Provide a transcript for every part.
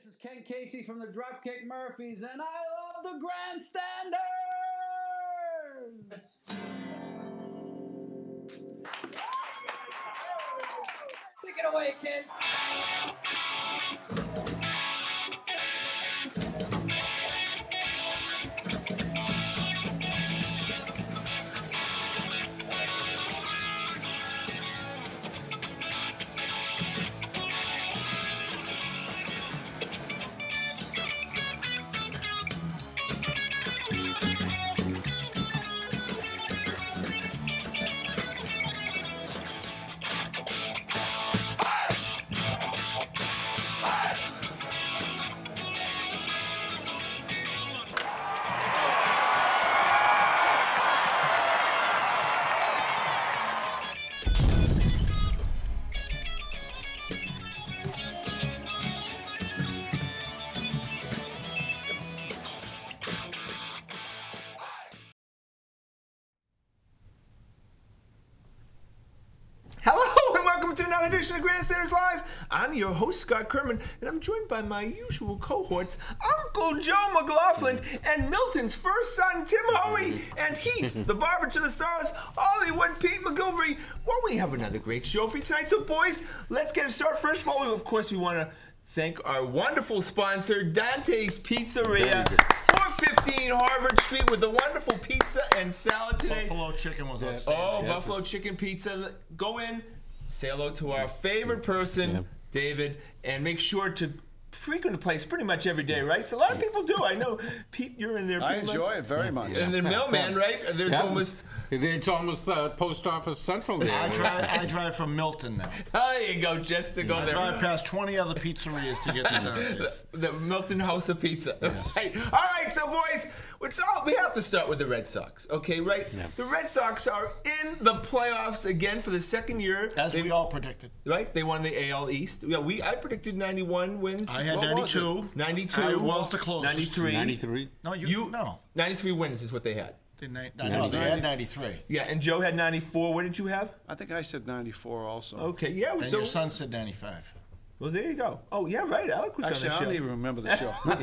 This is Ken Casey from the Dropkick Murphys, and I love the Grandstanders! Take it away, kid! Hello and welcome to another edition of Grandstanders Live. I'm your host, Scott Kerman, and I'm joined by my usual cohorts, Uncle Joe McLaughlin and Milton's first son, Tim Hoey, and he's the barber to the stars, Hollywood Pete McGilvery. Well, we have another great show for you tonight, so boys, let's get started. First of all, of course, we want to thank our wonderful sponsor, Dante's Pizzeria, 415 Harvard Street, with the wonderful pizza and salad today. Buffalo chicken was outstanding. Oh, yes. Buffalo chicken pizza. Go in, say hello to our favorite person, David, and make sure to frequent the place pretty much every day, right? So a lot of people do. I know, Pete, you're in there. I enjoy it very much. And the mailman, right? There's almost... It's almost Post Office Central there. I drive from Milton now. There you go, just to go there. I drive past 20 other pizzerias to get to Dante's. The Milton House of Pizza. Yes. Right. All right, so boys, we have to start with the Red Sox, okay, right? Yeah. The Red Sox are in the playoffs again for the second year. As we all predicted. Right? They won the AL East. Yeah, I predicted 91 wins. I had 92. 92. I was the closest. 93. 93. No, no. 93 wins is what they had. No, they had 93. Yeah, and Joe had 94. What did you have? I think I said 94 also. Okay, yeah. And your son said 95. Well, there you go. Oh, yeah, right. Alec was Actually, on the show. I don't even remember the show. I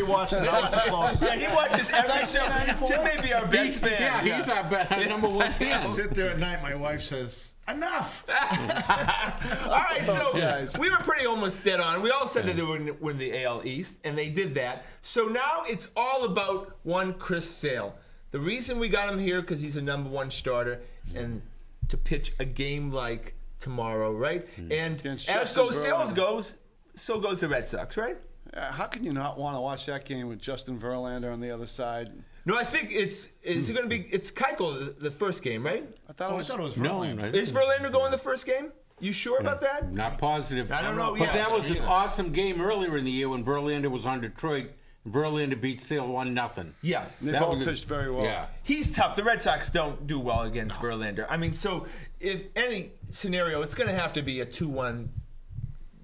rewatched it. I was the closest. Yeah, he watches every show. Tim may be our best fan. Yeah, he's our number one fan. I sit there at night, my wife says, enough! All right, so we were pretty almost dead on. We all said that they would win the AL East, and they did that. So now it's all about one Chris Sale. The reason we got him here because he's a number one starter and to pitch a game like tomorrow, right? And as Sales goes, so goes the Red Sox, right? How can you not want to watch that game with Justin Verlander on the other side? No, I think it's going to be Keuchel the first game, right? I thought it was Verlander. No, is Verlander going the first game? You sure about that? Not positive. I don't know. But that was an awesome game earlier in the year when Verlander was on Detroit. Verlander beat Sale 1-0. Yeah. They both pitched very well. Yeah. He's tough. The Red Sox don't do well against Verlander. I mean, so if any scenario, it's going to have to be a 2-1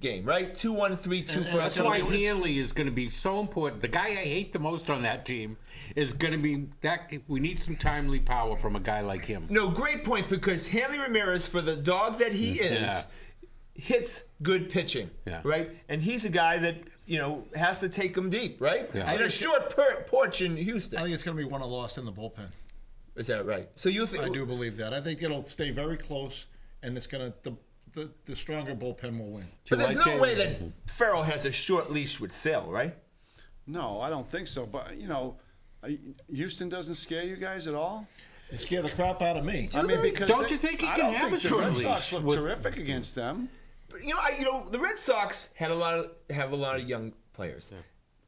game, right? 2-1, 3-2 for us. That's why Hanley is going to be so important. The guy I hate the most on that team is going to be that. We need some timely power from a guy like him. No, great point, because Hanley Ramirez, for the dog that he is, hits good pitching, right? And he's a guy that, has to take them deep, right? Yeah. And a short porch in Houston. I think it's going to be one of lost in the bullpen. Is that right? So you think? I do believe that. I think it'll stay very close, and it's going to the stronger bullpen will win. But there's no way that Farrell has a short leash with Sale, right? No, I don't think so. But Houston doesn't scare you guys at all. They scare the crap out of me. I mean, because don't you think he can have a short leash? The Red Sox look terrific against them. But, the Red Sox have a lot of young players. Yeah.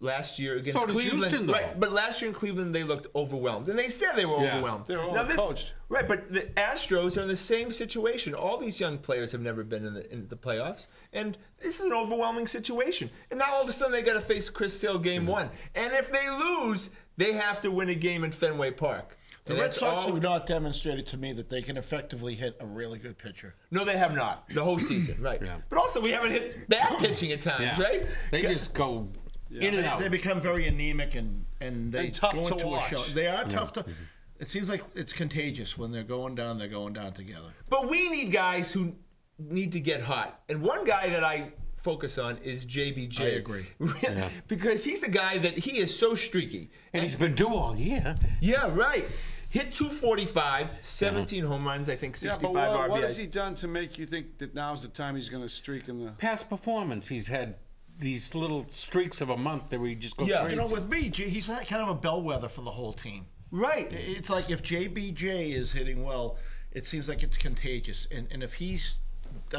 Last year against Cleveland, Houston, though. Right? But last year in Cleveland, they looked overwhelmed, and they said they were overwhelmed. They were overcoached. Right? But the Astros are in the same situation. All these young players have never been in the playoffs, and this is an overwhelming situation. And now all of a sudden they got to face Chris Sale game one, and if they lose, they have to win a game in Fenway Park. The Red Sox have not demonstrated to me that they can effectively hit a really good pitcher. No, they have not. The whole season, right. Yeah. But also, we haven't hit bad pitching at times, right? They just go in and out. They become very anemic and they tough go to into watch. a show. They are tough to... It seems like it's contagious. When they're going down together. But we need guys who need to get hot. And one guy that I focus on is JBJ. I agree. Because he's a guy that he is so streaky. And he's been due all year. Yeah, right. Hit 245, 17 home runs, I think 65 RBIs. What has he done to make you think that now's the time he's going to streak in the... Past performance, he's had these little streaks of a month where he just goes crazy. You know, with me, he's kind of a bellwether for the whole team. Right. It's like if JBJ is hitting well, it seems like it's contagious. And if he's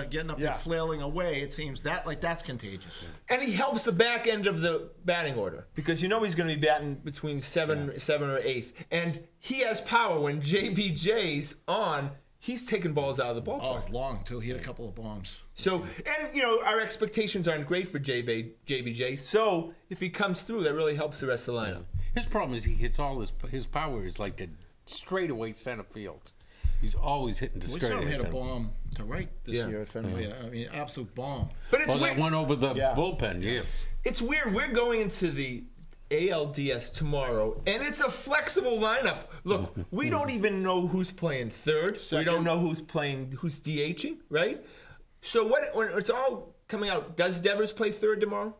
getting up there flailing away, it seems that's contagious. And he helps the back end of the batting order because you know he's going to be batting between 7 or 8th. And he has power when JBJ's on. He's taking balls out of the ballpark. Oh, it's long, too. He had a couple of bombs. So, and, you know, our expectations aren't great for JBJ. So, if he comes through, that really helps the rest of the lineup. His problem is he hits all his power is like to straightaway center field. He's always hitting to We straight saw him hit a center. bomb to right this year at Fenway. Yeah. I mean, absolute bomb. But it's Oh, weird. that one over the bullpen, yes. It's weird. We're going into the ALDS tomorrow, and it's a flexible lineup. Look, we don't even know who's playing third. We don't know who's DHing, right? So when it's all coming out, does Devers play third tomorrow?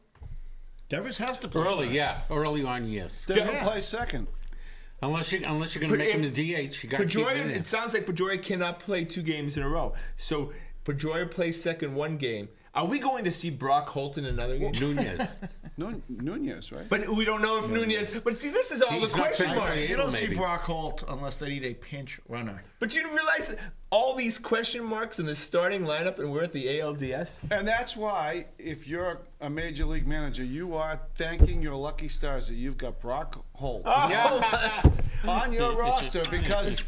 Devers has to play Early, first. yeah. Early on, yes. They're going to play second. Unless you're going to make him the DH, you got to keep him in there. It sounds like Pedroia cannot play 2 games in a row. So Pedroia plays second 1 game. Are we going to see Brock Holt in another game? Nunez. Nunez, right? But we don't know if Nunez. But see, this is all He's the not question physically marks. You don't see maybe. Brock Holt unless they need a pinch runner. But you realize that all these question marks in the starting lineup, and we're at the ALDS. And that's why, if you're a major league manager, you are thanking your lucky stars that you've got Brock Holt on your roster because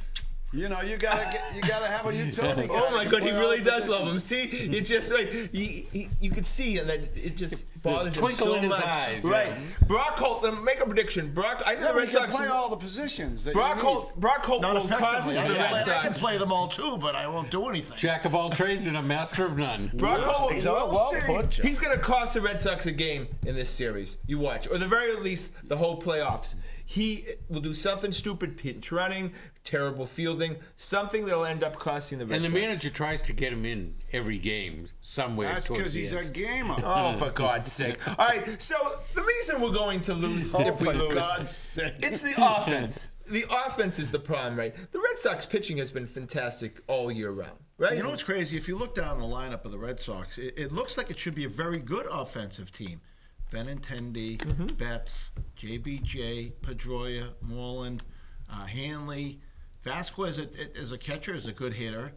you know you gotta have a utility guy. Oh my that God, can he play all really the does love him. positions. See, you just right. You could see that it just bothers him twinkle so in his much. eyes, Right, yeah. Brock Holt. Make a prediction. I think Yeah, the but Red he can Sox. play all the positions. That Brock you Holt Not will cost effectively. the I Red can Sox. play them all too, but I won't do anything. Jack of all trades and a master of none. Brock Holt. well put, He's going to cost the Red Sox a game in this series. You watch, or at the very least, the whole playoffs. He will do something stupid, pinch running, terrible fielding, something that'll end up costing the Red And the Sox. manager tries to get him in every game somewhere. That's towards because the he's end. a gamer. Oh, for God's sake. All right, so the reason we're going to lose if we lose, God's sake. it's the offense. The offense is the problem, right? The Red Sox pitching has been fantastic all year round, right? You know what's crazy? If you look down the lineup of the Red Sox, it looks like it should be a very good offensive team. Benintendi, Betts, JBJ, Pedroia, Moreland, Hanley, Vasquez as a catcher is a good hitter.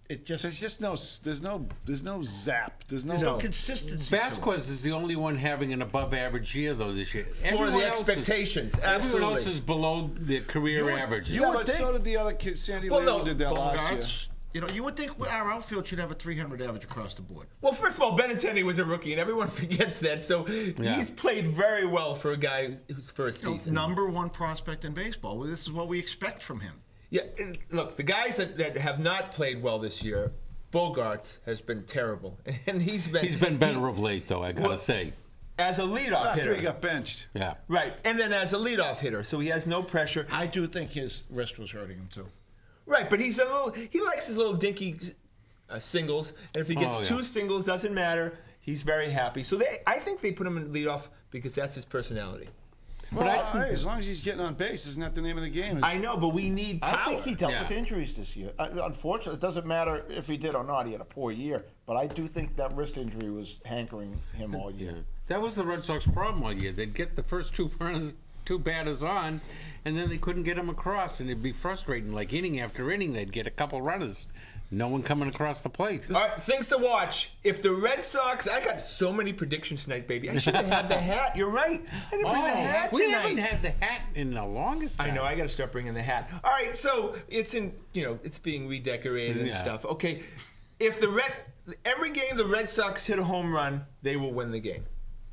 It just There's no zap. There's there's no no consistency. to it. Vasquez is the only one having an above average year though this year. For Everyone the else expectations, everyone absolutely. else is below the career average. Yeah, but so did the other kid. Sandy Leon did that last year. Bogarts. You know, you would think our outfield should have a 300 average across the board. Well, first of all, Benintendi was a rookie, and everyone forgets that. So he's played very well for a guy whose first season. Number 1 prospect in baseball. Well, this is what we expect from him. Yeah, and look, the guys that have not played well this year, Bogarts has been terrible, and he's been better of late though. I gotta say. As a leadoff After hitter. he got benched. Yeah. Right, and then as a leadoff hitter, so he has no pressure. I do think his wrist was hurting him too. Right, but he likes his little dinky singles, and if he gets 2 singles, doesn't matter. He's very happy. So I think they put him in leadoff because that's his personality. Well, hey, as long as he's getting on base, isn't that the name of the game? I know, but we need power. I think he dealt Yeah. with injuries this year. Unfortunately, it doesn't matter if he did or not. He had a poor year, but I do think that wrist injury was hankering him all year. That was the Red Sox problem all year. They'd get the first 2 batters on, and then they couldn't get them across, and it'd be frustrating. Like inning after inning, they'd get a couple runners. No one coming across the plate. All right, things to watch. If the Red Sox, I got so many predictions tonight, baby. I should have had the hat. You're right. I didn't bring the hat we tonight. haven't had the hat in the longest time. I know. I got to start bringing the hat. All right, so it's it's being redecorated and stuff. Okay, if every game the Red Sox hit a home run, they will win the game.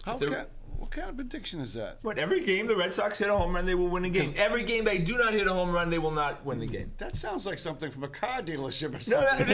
What kind of prediction is that? What? Every game the Red Sox hit a home run, they will win the game. Every game they do not hit a home run, they will not win the game. That sounds like something from a car dealership or No, something.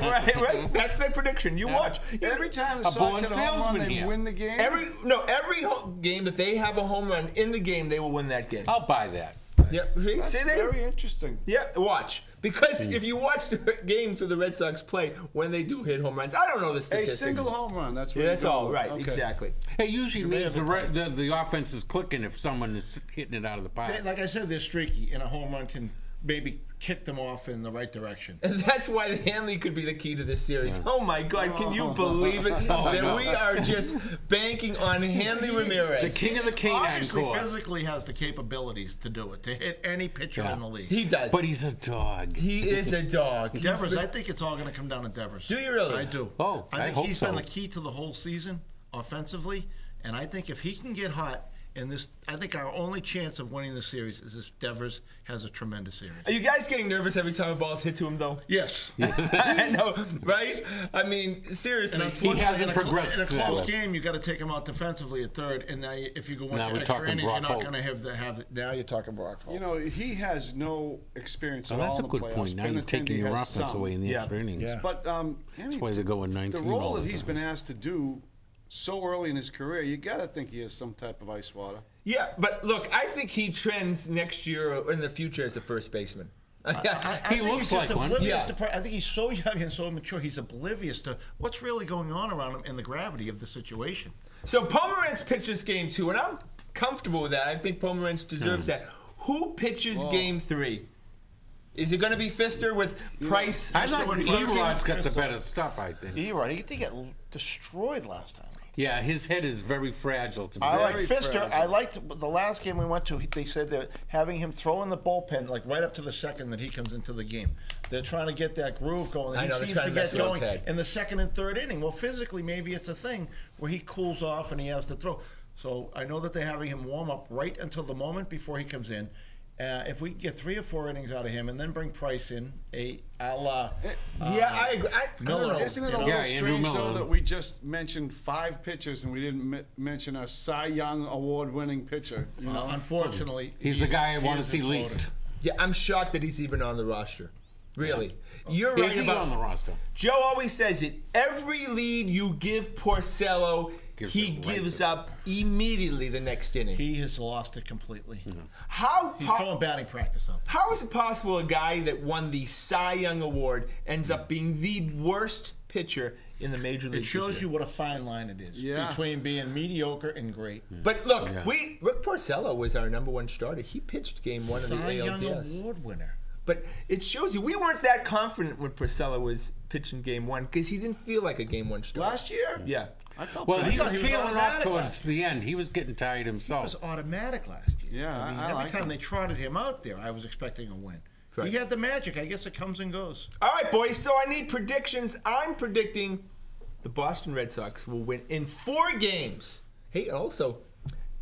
right. That's their prediction. You watch. Every time the A Sox born hit a home run, salesman they here. win the game. Every game that they have a home run in the game, they will win that game. I'll buy that. Yeah, see That's there? very interesting. Yeah, watch. Because if you watch the games where the Red Sox play, when they do hit home runs, I don't know the A statistics. single home run. That's what Yeah, that's you're going all with. right. Okay. Exactly. It usually means the offense is clicking if someone is hitting it out of the park. Like I said, they're streaky, and a home run can maybe kick them off in the right direction. And that's why the Hanley could be the key to this series. Oh my God, can you believe it? That we are just banking on Hanley Ramirez. The king of the canine Obviously, corps. physically has the capabilities to do it, to hit any pitcher in the league. He does. But he's a dog. He is a dog. Devers, I think it's all going to come down to Devers. Do you really? I do. Oh, I think hope he's so. been the key to the whole season offensively, and I think if he can get hot in this, I think our only chance of winning the series is if Devers has a tremendous series. Are you guys getting nervous every time a ball's hit to him, though? Yes. I know, right? I mean, seriously. And unfortunately, hasn't progressed in a that close way. game, you got to take him out defensively at third, and now if you go Now into we're extra talking innings, you're Brock not Holt. going to have. Now you're talking Brock Holt. You know, he has no experience Oh, at that's all a in the good playoffs. point. Now you're Benintendi taking your has offense some. away in the extra innings. Yeah. But That's why they're going 19 The role all that the he's time. been asked to do so early in his career, you got to think he has some type of ice water. Yeah, but look, I think he trends next year or in the future as a first baseman. I He think looks he's just like one. oblivious Yeah. to. I think he's so young and so immature. He's oblivious to what's really going on around him and the gravity of the situation. So Pomerantz pitches game 2, and I'm comfortable with that. I think Pomerantz deserves that. Who pitches game 3? Is it going to be Pfister with Price? I thought with Erod's got the Crystal. better stuff, I think. You're right. He did get destroyed last time. Yeah, his head is very fragile. I like Very Pfister. fragile. I liked the last game we went to. They said they're having him throw in the bullpen Like right up to the second that he comes into the game, they're trying to get that groove going. I He know, they're seems trying to to mess get with his going head. in the second and third inning. Well, physically, maybe it's a thing where he cools off and he has to throw. So I know that they're having him warm up right until the moment before he comes in. If we can get 3 or 4 innings out of him and then bring Price in, a la Yeah, I agree. I don't Miller. know. Isn't it a You know? little Yeah, Andrew strange, though, Miller. that we just mentioned 5 pitchers and we didn't mention a Cy Young award-winning pitcher? You know? Unfortunately, He's the guy I he want to is see imploded. least. Yeah, I'm shocked that he's even on the roster. Really. You're right Is he about on the roster? Joe always says it. Every lead you give Porcello, Gives he it right gives to- up immediately the next inning. He has lost it completely. How He's throwing batting practice out. how is it possible a guy that won the Cy Young Award ends up being the worst pitcher in the major leagues? It shows you what a fine line it is Yeah. between being mediocre and great. But look, Yeah. Rick Porcello was our number 1 starter. He pitched game 1 of the Cy Young ALDS. Award winner. But it shows you we weren't that confident when Porcello was pitching game 1 because he didn't feel like a game 1 starter. Last year? Yeah. I felt Well, pretty- he I was thought tailing off automatic towards last the end. He was getting tired It himself. was automatic last year. Yeah, I every like time him. they trotted him out there, I was expecting a win. Right. He had the magic. I guess it comes and goes. All right, boys. So I need predictions. I'm predicting the Boston Red Sox will win in 4 games. Hey, also,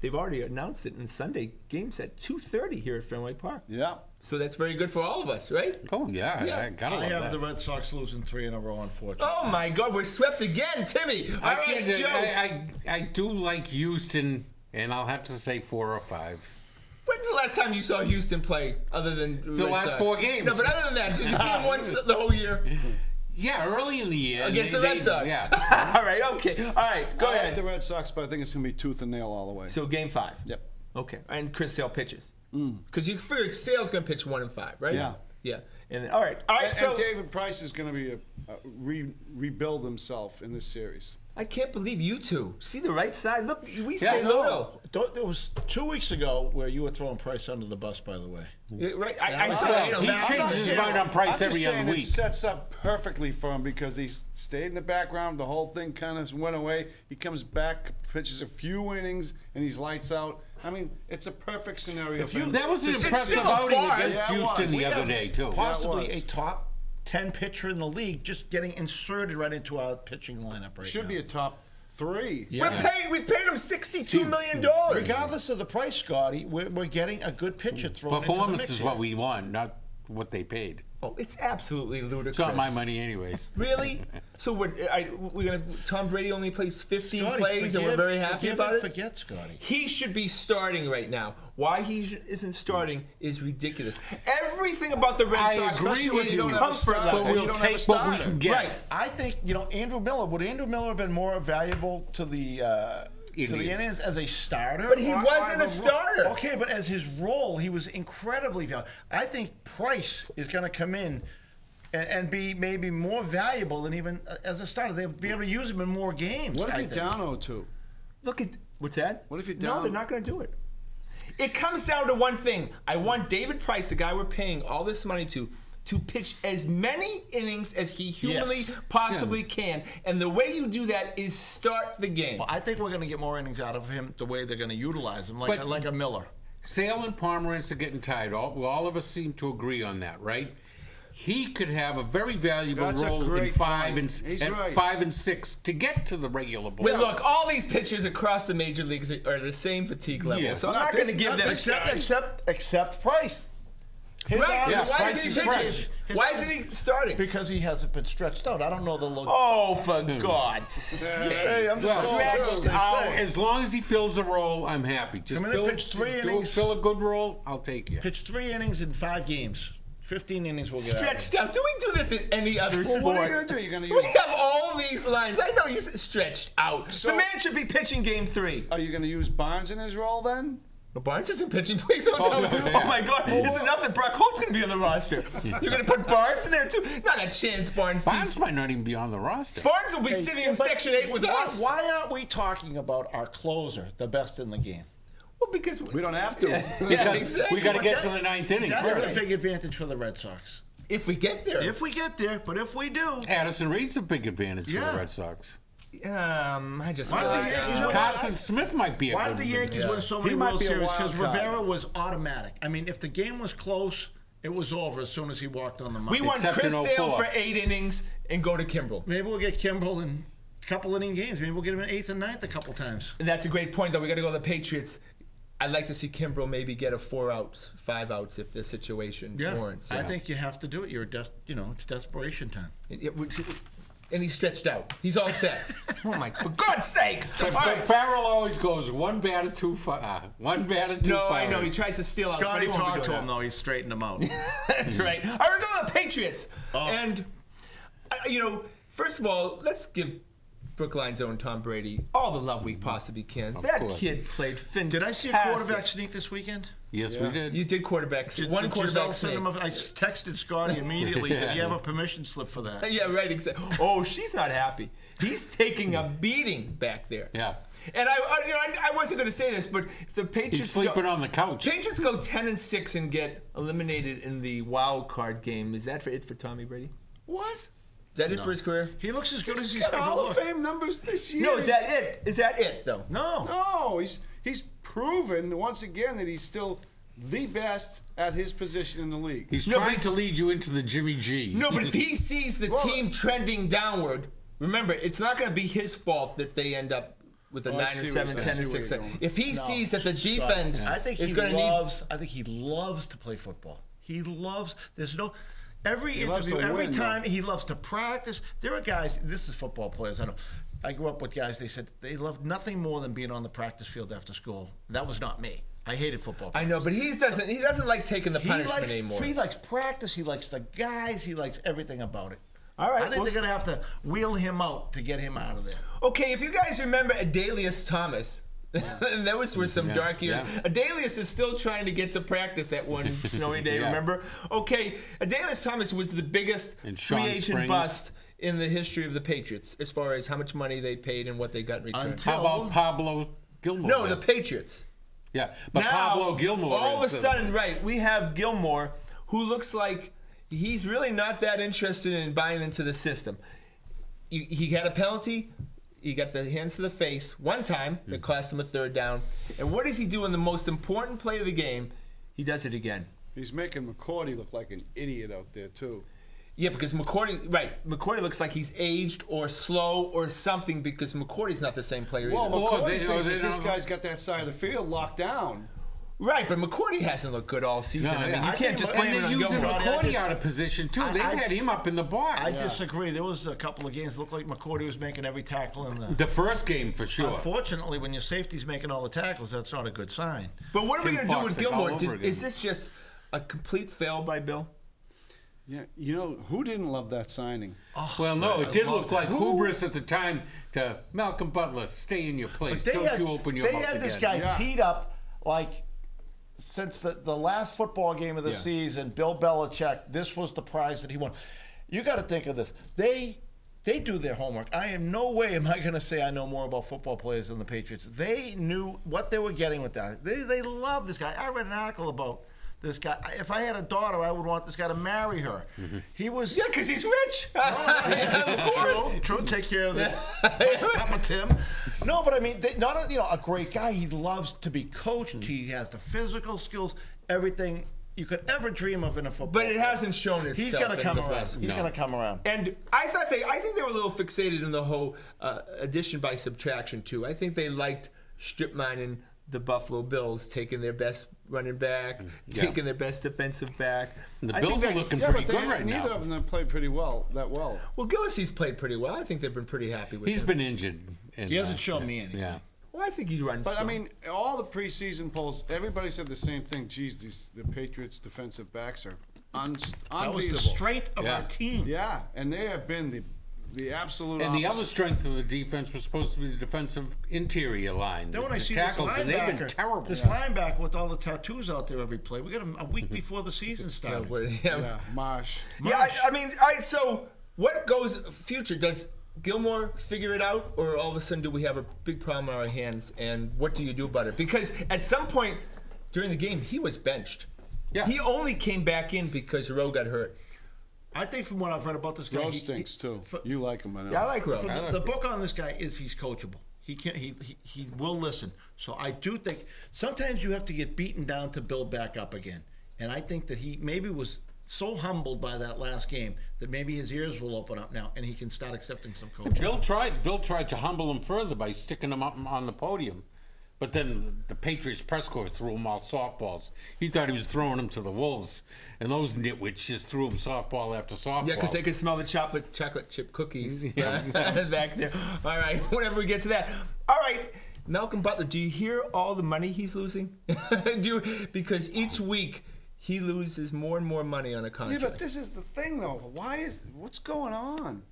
they've already announced it in Sunday. Games at 2:30 here at Fenway Park. Yeah. So that's very good for all of us, right? Oh, yeah. Yeah. I gotta I love have that. the Red Sox losing 3 in a row, unfortunately. Oh my God, we're swept again, Timmy. All I right, can't. Joe. I do like Houston, and I'll have to say 4 or 5. When's the last time you saw Houston play, other than The Red last Sox? 4 games. No, but other than that, did you see him once the whole year Yeah, early in the year against the Red Sox? Yeah. All right. Okay. All right. Go I like ahead. the Red Sox, but I think it's going to be tooth and nail all the way. So game 5. Yep. Okay. And Chris Sale pitches. Because you figure Sale's going to pitch 1 and 5, right? Yeah. Yeah. And all right. All right. And, So and David Price is going to be rebuild himself in this series. I can't believe you two. See the right side? Look, we Yeah, say no. no. It was 2 weeks ago where you were throwing Price under the bus, by the way. Right? I Well, saw he it. He I'm not changes his saying- mind on I'm Price just every saying other it week. sets up perfectly for him because he stayed in the background. The whole thing kind of went away. He comes back, pitches a few innings, and he's lights out. I mean, it's a perfect scenario for him. That was an It's impressive still a outing farce. against Yeah, it Houston was. the We other have day, too. Possibly was. a top 10 pitcher in the league just getting inserted right into our pitching lineup right Should now. be a top 3. We've paid him $62 million. Regardless of the price, Scotty, we're getting a good pitcher thrown into the Performance mix is here. what we want, not what they paid. Oh, it's absolutely ludicrous. It's not my money anyways. Really? So we're gonna. Tom Brady only plays 15 Scotty, plays, and we're very happy forgive about and it. Forget, Scotty. He should be starting right now. Why he isn't starting is ridiculous. Everything about the Red I Sox agree with is you. comfort But level. we'll take what we can get. Right. I think, Andrew Miller, would Andrew Miller have been more valuable to the To the Indians as a starter? But he Or- wasn't or a starter. Okay, but as his role, he was incredibly valuable. I think Price is going to come in and be maybe more valuable than even as a starter. They'll be able to use him in more games. What if I you're think. down 0-2? Look at what's that? What if you're No, down? they're not going to do it. It comes down to one thing. I want David Price, the guy we're paying all this money to pitch as many innings as he humanly possibly can. And the way you do that is start the game. Well, I think we're going to get more innings out of him the way they're going to utilize him, But- like a Miller. Sale and Pomerantz are getting tired. All of us seem to agree on that, right? He could have a very valuable That's a role in great 5 point. He's and right. 5 and 6 to get to the regular ball. But look, all these pitchers across the major leagues are the same fatigue level. Yes. So I'm not going to give them Except Price. His Right, arm- Yes, why Price isn't is he pitching? fresh. Why isn't he starting? Because he hasn't been stretched out. I don't know the look. Oh, for God's sake. Hey, I'm Stretched out. As long as he fills a role, I'm happy. Just I'm gonna pitch 3 innings. Fill a good role, I'll take you. Pitch 3 innings in 5 games. 15 innings we'll get out of him. Stretched out. Do we do this in any other sport? What are you going to do? You're going to We use. have all these lines. I know you said stretched out. So- the man should be pitching game 3. Are you going to use Barnes in his role then? But Barnes isn't pitching. Please don't tell me. yeah. Oh my God! It's enough that Brock Holt's going to be on the roster. You're going to put Barnes in there too? Not a chance. Barnes. Barnes might not even be on the roster. Barnes will be sitting in But Section 8 with us. Why aren't we talking about our closer, the best in the game? Well, because We don't have to. Yeah, Because exactly. we got to But get that- to the 9th inning That first. is a big advantage for the Red Sox. If we get there. If we get there, but if we do, Addison Reed's a big advantage for Yeah. the Red Sox. I just. Why did the Yankees win? Carson Smith might be a Why good did the one. Yankees win so He many might World be a Series? wild Because card. Rivera was automatic. I mean, if the game was close, it was over as soon as he walked on the mound. We want Except Chris in Sale 04. for 8 innings and go to Kimbrel. Maybe we'll get Kimball in a couple inning games. Maybe we'll get him in 8th and 9th a couple times. And that's a great point, though. We got to go to the Patriots. I'd like to see Kimbrel maybe get a 4 outs, 5 outs if the situation Yeah, warrants. I think you have to do it. It's desperation time. And he's stretched out. He's all set. Oh my! For God's sakes! But Farrell always goes 1 batter, 2 1 batter, 2 No, I fired. know he tries to steal outs, but Scotty he won't be talked to doing him that. though. He straightened him out. That's right. All right, we're going to the Patriots. Oh. And, first of all, let's give Brookline's own Tom Brady all the love we possibly can. That course. kid played fantastic. Did I see a quarterback sneak this weekend? Yes, we did. You did quarterbacks. One Did quarterback Giselle send sneak. him I texted Scotty immediately. Did he have a permission slip for that? Yeah, right. Exactly. Oh, she's not happy. He's taking a beating back there. Yeah. And I wasn't going to say this, but if the Patriots He's sleeping on the couch. Patriots go 10-6 and get eliminated in the wild card game, is that it for Tommy Brady? What? Is that it for his career? He looks as good as he's He's got ever Hall of looked. Fame numbers this year. No, is that it? Is that it though? No. No, he's proven once again that he's still the best at his position in the league. He's No, trying but- to lead you into the Jimmy G. No, but if he sees the Well- team trending downward, remember, it's not going to be his fault that they end up with a Oh, 9 I or see 7, where 10 or you're 6. going. If he sees that the defense I think is he going to need. loves. I think he loves to play football. He loves. There's no. Every loves interview, to every win, time, he loves to practice. There are guys. This is football players. I know. I grew up with guys. They said they loved nothing more than being on the practice field after school. That was not me. I hated football. I know, but he doesn't like taking the He punishment likes. anymore. He likes practice. He likes the guys. He likes everything about it. All right, I think well, they're gonna have to wheel him out to get him out of there. Okay, if you guys remember Adalius Thomas, and those were some dark years. yeah. Adalius is still trying to get to practice that one snowy day, Yeah. remember? Okay, Adalius Thomas was the biggest And free Sean agent Springs. bust in the history of the Patriots, as far as how much money they paid and what they got in return. Until- How about Pablo Gilmore? No, then? the Patriots. Yeah, but Now, Pablo Gilmore. all of a is, sudden, right, we have Gilmore, who looks like he's really not that interested in buying into the system. He had a penalty. He got the hands to the face one time that cost him a 3rd down. And what does he do in the most important play of the game? He does it again. He's making McCourty look like an idiot out there too. Yeah, because McCourty looks like he's aged or slow or something because McCourty's not the same player Well, either. McCourty thinks they that this don't- guy's got that side of the field locked down. Right, but McCourty hasn't looked good all season. No, I mean, yeah. you I can't think- just and blame And it they're on using Gilmore. Scotty, I McCourty just- out of position too. They've I- had him up in the box. I disagree. There was a couple of games that looked like McCourty was making every tackle in the. The first game for sure. Unfortunately, when your safety's making all the tackles, that's not a good sign. But what are we Tim going to do Fox with like all Gilmore? over again. Is this just a complete fail by Bill? Yeah, you know, who didn't love that signing? Well, no, it did look like Who- hubris at the time to Malcolm Butler, stay in your place. Don't you open your they mouth had this again. guy teed up like since the last football game of the season. Bill Belichick, this was the prize that he won. You got to think of this. They do their homework. I in no way am I going to say I know more about football players than the Patriots. They knew what they were getting with that. They love this guy. I read an article about this guy. If I had a daughter, I would want this guy to marry her. He was because he's rich. True. Take care of the Papa Tim. No, but I mean, not a great guy. He loves to be coached. He has the physical skills, everything you could ever dream of in a football. But it hasn't shown itself. He's going to come in the around. last- He's going to come around. And I think they were a little fixated in the whole addition by subtraction too. I think they liked strip mining the Buffalo Bills, taking their best running back, taking their best defensive back. And the I Bills think are looking Yeah, pretty but good right neither now. of them have played pretty well. Well, Gillislee's played pretty well. I think they've been pretty happy with He's him. been injured. And, He hasn't shown me anything. Yeah. Well, I think he runs. But I strong. mean, all the preseason polls, everybody said the same thing. Geez, the Patriots' defensive backs are unbelievable. That was the strength of Yeah. our team. Yeah, and they have been the absolute. And the opposite. other strength of the defense was supposed to be the defensive interior line. Then when I the see tackles, this and they've been linebacker, terrible. this linebacker with all the tattoos out there every play, we got him a week before the season started. Yeah, Marsh. Yeah, I mean, all right. So, what goes future? Does Gilmore figure it out, or all of a sudden do we have a big problem on our hands? And what do you do about it? Because at some point during the game, he was benched. Yeah. He only came back in because Rowe got hurt. I think from what I've read about this guy, Rose stinks too. You like him, I know. Yeah, I like Rowe. The book on this guy is he's coachable. He can he will listen. So I do think sometimes you have to get beaten down to build back up again. And I think that he maybe was so humbled by that last game that maybe his ears will open up now and he can start accepting some coaching. Bill tried to humble him further by sticking him up on the podium. But then the Patriots press corps threw him all softballs. He thought he was throwing them to the Wolves, and those nitwits just threw him softball after softball. Yeah, because they could smell the chocolate chip cookies back there. All right, whenever we get to that. All right, Malcolm Butler, do you hear all the money he's losing? Because each week he loses more and more money on a Yeah, contract. but this is the thing, though. What's going on?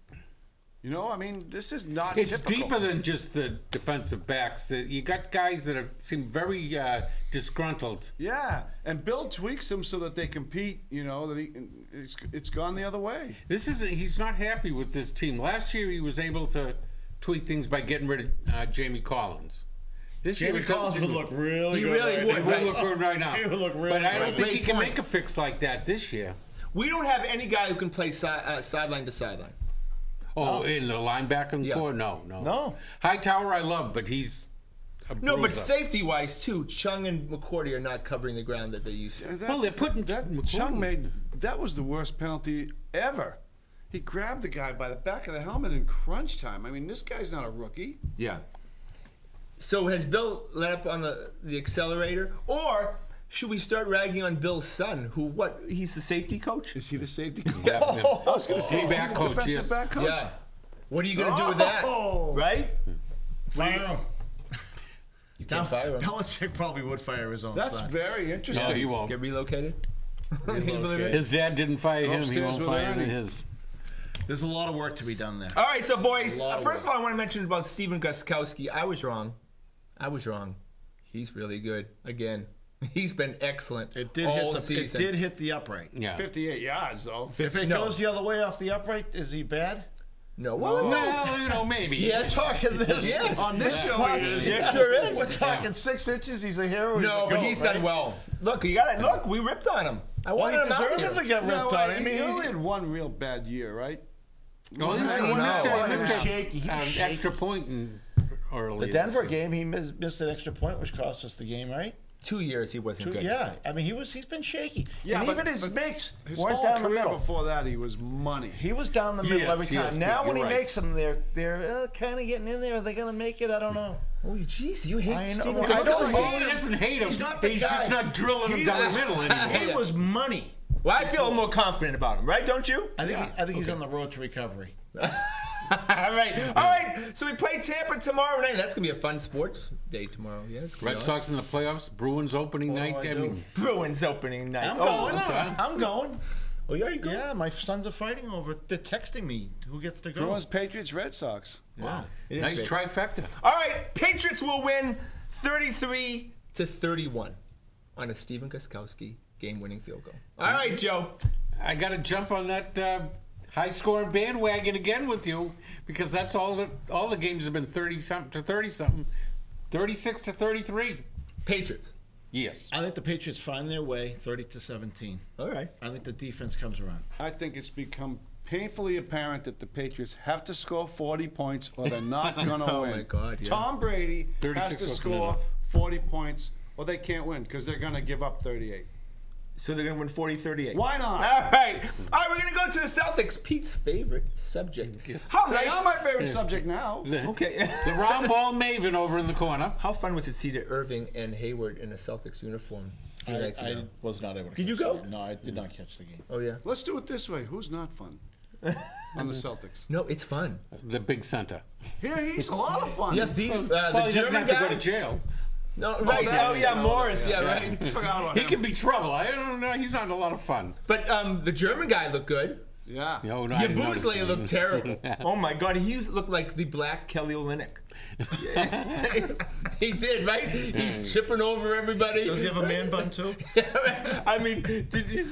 You know, I mean, this is not It's typical. deeper than just the defensive backs. You got guys that seem very disgruntled. Yeah, and Bill tweaks them so that they compete. You know that it's gone the other way. He's not happy with this team. Last year he was able to tweak things by getting rid of Jamie Collins. This year Jamie Collins would look really He good. really right would. He now. would look good right now. He would look really but I good. don't think he Great can point. make a fix like that this year. We don't have any guy who can play sideline to sideline. Oh, in the linebacking Yeah. core? No. No. Hightower I love, but he's a No, but bruiser. safety-wise, too, Chung and McCourty are not covering the ground that they used to. Well, they're putting that. McCourty. Chung that was the worst penalty ever. He grabbed the guy by the back of the helmet in crunch time. I mean, this guy's not a rookie. Yeah. So has Bill let up on the accelerator? Or should we start ragging on Bill's son, who, he's the safety coach? Is he the safety coach? Yeah, yeah. I was going to say, is he Back the coach, defensive yes. back coach? Yeah. What are you going to do with that? Oh. Right? Fire him. You can't fire him. Belichick probably would fire his own That's son. very interesting. No, he won't. Get relocated? Can you believe it? His dad didn't fire him. He Upstairs won't with fire Ernie. his. There's a lot of work to be done there. All right, so boys, A lot of first of work. all, I want to mention about Steven Gostkowski. I was wrong. He's really good. Again, he's been excellent It did all hit the season. it did hit the upright. Yeah. 58 yards, though. If it No. goes the other way off the upright, is he bad? No, well, Well, maybe. Yes. Talking this Yes. on this show. It sure is. We're talking 6 inches. He's a hero. No, but he's done well. Look, you got it. Look, we ripped on him. I Well, wanted he him out deserved here. to get ripped on. I He mean, only had one real bad year, right? Well, he don't know. missed Well, he a was shaky. He was shaky. extra point early. the Denver game, he missed an extra point, which cost us the game, right? 2 years he wasn't good. Yeah, I mean he's been shaky. Yeah, and but- even his but makes His weren't whole down the career middle. before that, he was money. He was down the middle Yes, every time. yes, Now when he you're right. makes them, they're kind of getting in there. Are they going to make it? I don't know. Oh, jeez, you hate I know. Steven I Gostkowski. don't hate He doesn't hate him. He's not the He's guy. just not drilling him He down was- the middle anymore. He was money. Well, I feel more confident about him, right? Don't you? I think he's on the road to recovery. All right. So we play Tampa tomorrow night. That's gonna be a fun sports day tomorrow. Yeah, it's Red Sox in the playoffs, Bruins opening night. I I do. mean, Bruins opening night. I'm Oh, going. I'm sorry. I'm going. Oh, yeah, you go. Yeah, my sons are fighting over it. They're texting me who gets to go. Bruins, Patriots, Red Sox. Wow. It is Nice big. trifecta. All right, Patriots will win 33-31 on a Steven Gostkowski game-winning field goal. All right, Joe. I got to jump on that high-scoring bandwagon again with you because that's all the games have been 30-something to 30-something, 36-33. Patriots. Yes. I think the Patriots find their way 30-17. All right. I think the defense comes around. I think it's become painfully apparent that the Patriots have to score 40 points or they're not going to Oh, win. my God, yeah. Tom Brady 36 has to wasn't score enough. 40 points or they can't win because they're going to give up 38. So they're going to win 40-38. Why not? All right. All right, we're going to go to the Celtics. Pete's favorite subject. Yes. How They nice. are my favorite subject now. Okay. The round ball maven over in the corner. How fun was it to see Irving and Hayward in a Celtics uniform a few nights I ago? was not able to Did you catch go? the game. No, I did not catch the game. Oh, yeah. Let's do it this way. Who's not fun on the Celtics? No, it's fun. The big center. Yeah, he's a lot of fun. Yeah, the Well, he doesn't German have to guy. go to jail. No, right. Oh, that's- yeah, no, Morris. Yeah, yeah. right. Forgot about He him. can be trouble. I don't know. He's not a lot of fun. But the German guy looked good. Yeah. No, no, I didn't notice Yabusele him. looked terrible. Oh my God, he looked like the Black Kelly Olynyk. He did, right? He's tripping over everybody. Does he have a man bun too? I mean, did you?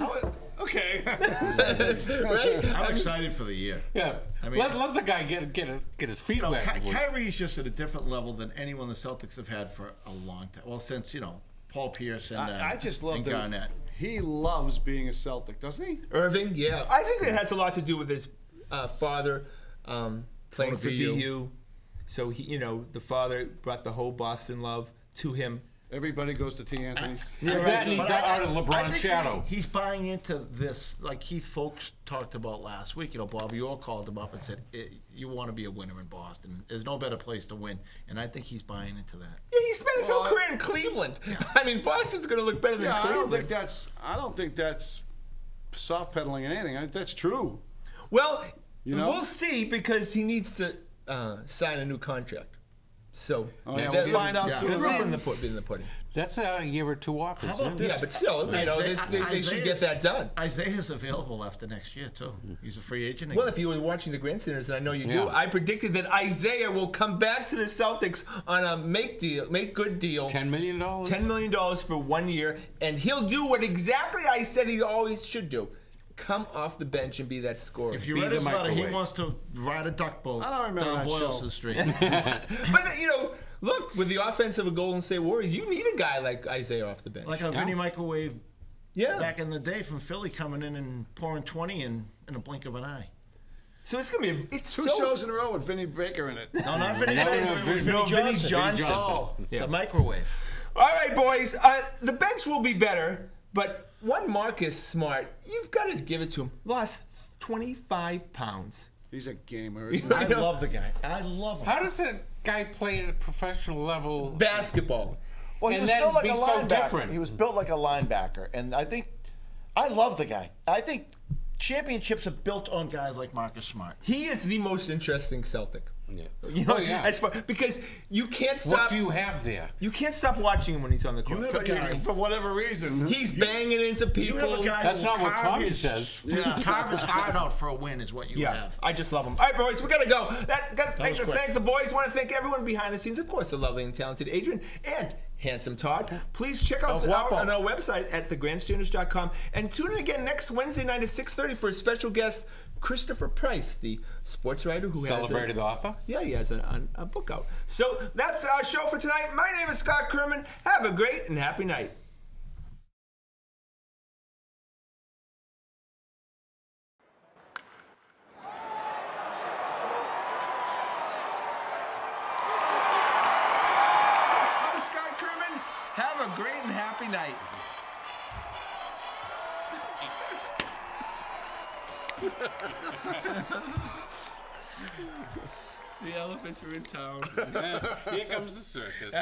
Okay. Right? I'm excited for the year. Yeah. I mean- let the guy get his feet You know, wet. Kyrie's just at a different level than anyone the Celtics have had for a long time. Well, since, Paul Pierce and, I just love and that Garnett. he loves being a Celtic, doesn't he? Irving, yeah. I think that has a lot to do with his father playing for BU. So he, the father brought the whole Boston love to him. Everybody goes to T. Anthony's. Yeah, right. And he's But out of I LeBron's think shadow. He's buying into this, like Keith Folks talked about last week. Bob York called him up and said, "You want to be a winner in Boston. There's no better place to win." And I think he's buying into that. Yeah, he spent his whole career in Cleveland. I mean, Boston's going to look better than Yeah, I Cleveland. don't think that's soft pedaling anything. I think that's true. Well, know? we'll see because he needs to sign a new contract. So yeah, that- we'll find out yeah. soon. Proof in the pudding. That's a year or two off. How isn't about it? this? Yeah, but still, they should get that done. Isaiah's available after next year too. He's a free agent. Well, if you were watching the Grandstanders, and I know you do, Yeah. I predicted that Isaiah will come back to the Celtics on a make good deal. $10 million. $10 million for 1 year, and he'll do what exactly I said he always should do. Come off the bench and be that scorer. If you Be read the his letter, he microwave. wants to ride a duck boat I don't remember down that Boylston show. Street. But, look, with the offense of a Golden State Warriors, you need a guy like Isaiah off the bench. Like a Vinny Microwave yeah. back in the day from Philly coming in and pouring 20 in a blink of an eye. So it's going to be it's Two so shows in a row with Vinny Baker in it. No, not Vinny. No, Baker, no, Vinny Vinny Johnson. Johnson. Oh, Yeah. the microwave. All right, boys. The bench will be better, but one Marcus Smart, you've got to give it to him. Lost 25 pounds. He's a gamer, isn't he? I love the guy. I love him. How does a guy play at a professional level? Basketball. Well, he And was then built like be a so linebacker. different. He was built like a linebacker, and I love the guy. I think championships are built on Guys like Marcus Smart. He is the most interesting Celtic. Yeah. Oh, yeah. As far, because you can't stop. What do you have there? You can't stop watching him when he's on the court. You have a guy. For whatever reason. He's banging into You people. have a guy That's who not what carve Tommy his- says. Yeah, carve his heart out for a win is what you Yeah, have. I just love him. All right, boys, we gotta go. was quick. Thank the boys. Want to thank everyone behind the scenes, of course, the lovely and talented Adrian and handsome Todd. Please check us out on our website at thegrandstanders.com and tune in again next Wednesday night at 6:30 for a special guest, Christopher Price, the sports writer who Celebrated author. Yeah, he has a book out. So that's our show for tonight. My name is Scott Kerman. Have a great and happy night. I'm Scott Kerman. Have a great and happy night. The elephants are in town. Here comes the circus.